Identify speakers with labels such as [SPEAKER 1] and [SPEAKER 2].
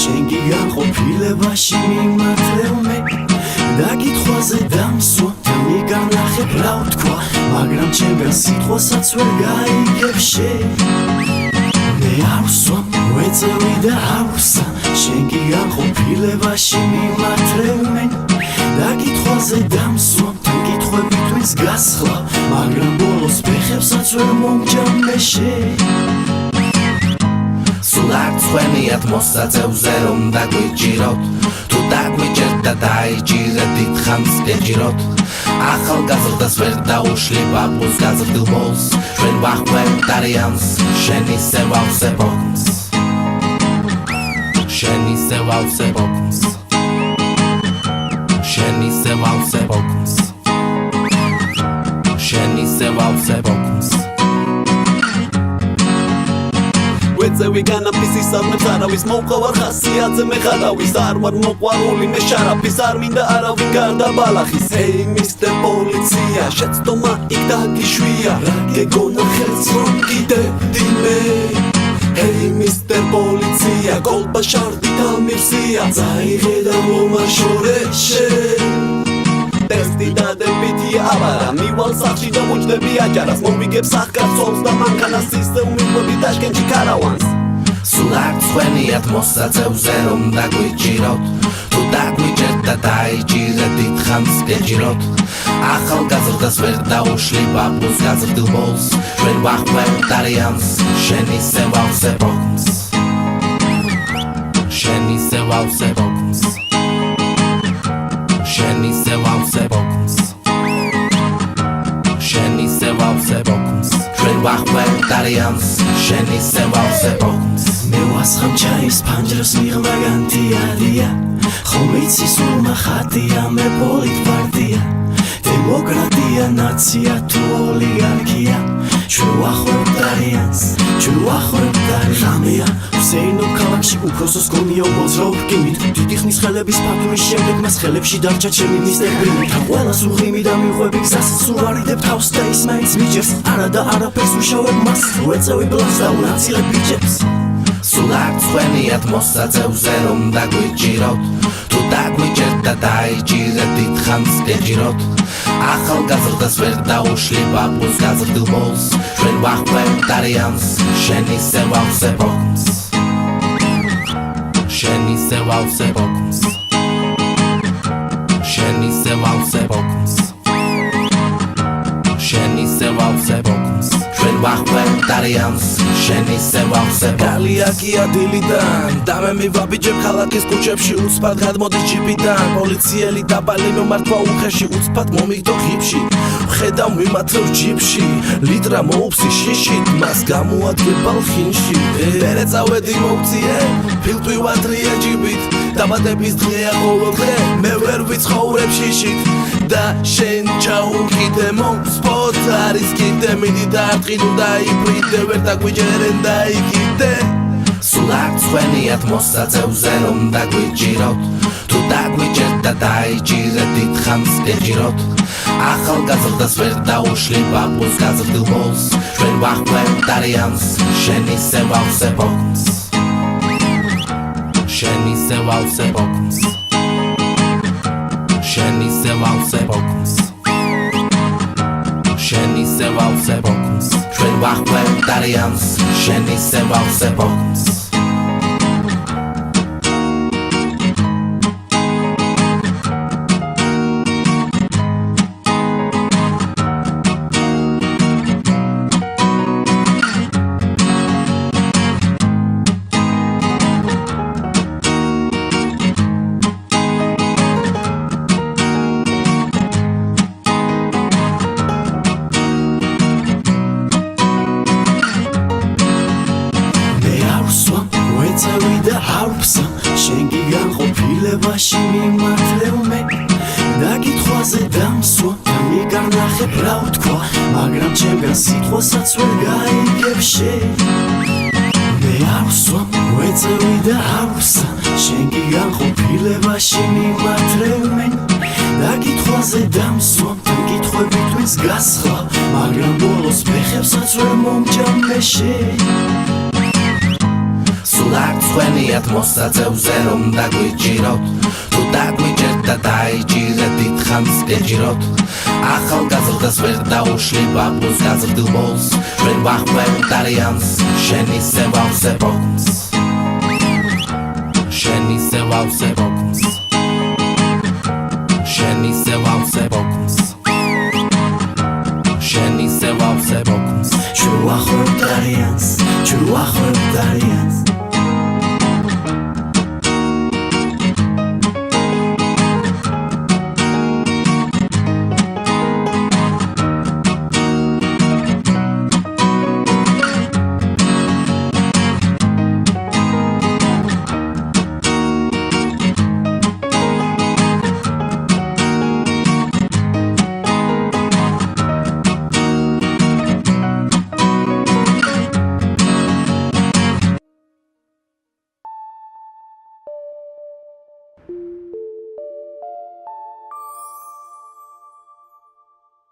[SPEAKER 1] შენ გიგან ყოფილებაში მიმართლე და კითხვაზე დამსვა და მიგანახებ რა ვთქვა მაგრამ ჩემგან სიტყვასაც ვერ გაიგებ შენ მე არ ვსვამ ვეწევი და არ ვსა შენ გიგან ყოფილებაში მიმართლე და კითხვაზე დამსვა და კითხვებისთვის გასხლა მაგრამ ბოლოს ფეხებსაც ვერ მომჯამე შენ
[SPEAKER 2] Sulak tweniat მოსაწევზე რომ დაგვიჭიროთ თუ დაგვიჭერთ და დაიჭირეთ დიდხანს გეჭიროთ ახალგაზრდას ვერ დაუშლი ბაბუს გაზრდილ ბოლს ჩვენ ვახვევთ არიანს შენ ისე ვავსებ ოქს შენ ისე ვავსებ ოქს შენ ისე ვავსებ ოქს შენ ისე ვავსებ ოქს
[SPEAKER 1] ვეწევი განაფისის არნებს არავის მოვყავარ ხასიათზე მე ხარავის არ ვარ მოყვარული მე შარაფის არ მინდა არავინ გარდა ბალახის ჰეი მისტერ პოლიცია შეცდომა იქ დაგიშვია რა გეგონა ხელს რომ გიდებდი მე ჰეი მისტერ პოლიცია კოლბა შარდი დამირსია წაიღე და მომაშორე შენ ტესტი დადებითია აბარა მივალ სახში და მოჭდები აჯარას მომიგებ სახკაცობს და მანქანას ისე უმიყვები ტაშკენტში ქარავანს
[SPEAKER 2] სულ არ წვენიათ მოსაწევზე რომ დაგვიჭიროთ თუ დაგვიჭერთ და დაიჭირეთ დიდხანს გეჭიროთ ახალგაზრდას ვერ დაუშლი ბაბუს გაზრდილ ბოლს ჩვენ ვახვევთ არიანს შენ ისე ვავსებ ოქს შენ ისე ვავსებ ოქს შენ ისე ვავსებ ოქს შენ ისე ვავსებ ოქს ჩვენ ვახვევთ არიანს შენ ისე ვავსებ ოქს
[SPEAKER 1] მე ვასხამ ჩაის ფანჯრას მიღმა განთიადია ხომ იცი სულმა ხატია მე პოლიტპარტია დემოკრატია ნაცია თუ ოლიგარქია ჩვენ ვახვევთ არიანს ჩვენ ვახვევთ რამეა ვსეინო ქალაქში უფროსოს გონია უბრალოდ რკინით დიდი ხნის ხელების ფაქტურის შემდეგ მას ხელებში დარჩა ჩემი მისტერ ბინი ყველას უღიმი და მიყვები გზას სულ ვარიდებ თავს და ის მაინც მიჯერს არა და არაფერს უშავებ მას ვეწევი ბლას და უნაცილებ ბიჭებს
[SPEAKER 2] სულ არ წვენიათ მოსაწევზე რომ დაგვიჭიროთ თუ დაგვიჭერთ და დაიჭირეთ დიდხანს გეჭიროთ ახალგაზრდას ვერ დაუშლი ბაბუს გაზრდილ ბოლს ჩვენ ვახვევთ არიანს შენ ისე ვავსებ ოქს შენ ისე ვავსებ ოქს შენ ისე ვავსებ ოქს შენ ისე ვავსებ ოქს ჩვენ ვახვევთ არიანს შენ ისე ვავსებ
[SPEAKER 3] გალია კია დილიდან და მე მივაბიჯებ ქალაქის კუჩებში უცბად გადმოდის ჯიპიდან პოლიციელი დაბალი მომართვა უხეში უცბად მომიგდო ხიფში ვხედავ მიმართებ ჯიპში ლიტრა მოუფსი შიშით მას გამოადგება ხინში ვერე წავედი მოვწიე ფილტვი ვატრია ჯიბით დაბადების დღეა ყოველ დღე მე ვერ ვიცხოვრებ შიშით და შენ ჩაუკიდე მომსპოთ არის კიდე მიდი დაარტყიდო და იფრიდე ვერ დაგვიჯერენ და იქიდე
[SPEAKER 2] სულ არ წვენიათ მოსაწევზე რომ დაგვიჭიროთ თუ დაგვიჭერთ და დაიჭირეთ დიდხანს გეჭიროთ ახალგაზრდას ვერ დაუშლი ბაბუს გაზრდილ ბოლს ჩვენ ვახვევთ არიანს შენ ისე ვავსებ ოქს შენ ისე ვავსებ ოქს შენ ისე ვავსებ ოქს შენ ისე ვავსებ ოქს ჩვენ ვახვევთ არიანს შენ ისე ვავსებ ოქს
[SPEAKER 1] ვეწევი და არ ვსა შენ გიგან ყოფილებაში მიმართლე და კითხვაზე დამსვა მიგარნახებ რა ვთქვა მაგრამ ჩემგან სიტყვასაც ვერ გაიგებ შენ მე ავსვამ ვეწევი და ავსა შენ კი განყოფილებაში მიმართრევენ დაკითხვაზე დამსვამ კითხვებითვით გასხლა მაგრამ ბოლოს ფეხებსაც ვერ მომჭამე შენ
[SPEAKER 2] სულ არ წვენიათ მოსაწევზე რომ დაგვიჭიროთ თუ დაგვიჭერთ და დაიჭირეთ დიდხანს გეჭიროთ ახალგაზრდას ვერ დაუშლი ბაბუს გაზრდილ ბოლს ჩვენ ვახმევთ არიანს შენ ისე ვავსებოთ შენ ისე ვავსებოთ